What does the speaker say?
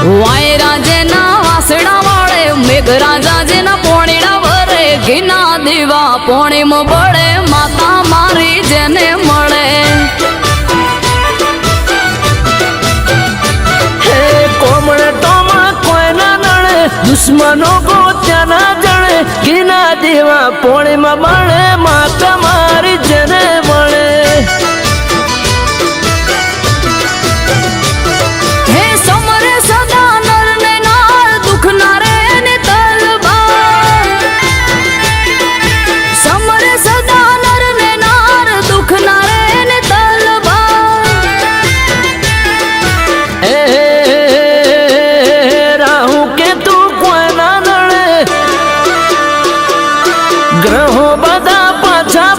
વાયરાજે ના વાસડા વાળે મેઘરાજા જેના પોણીડા ભરે ઘીના દીવા પોણીમાં બળે માતા મારી જેને મળે હે કોમળે ટોમળ કોઈ ના નડે દુશ્મનો ગોત્યા ના જણે ઘીના દીવા પોણીમાં બળે માતા મારી જેને મળે ગ્રહો બધા પાછા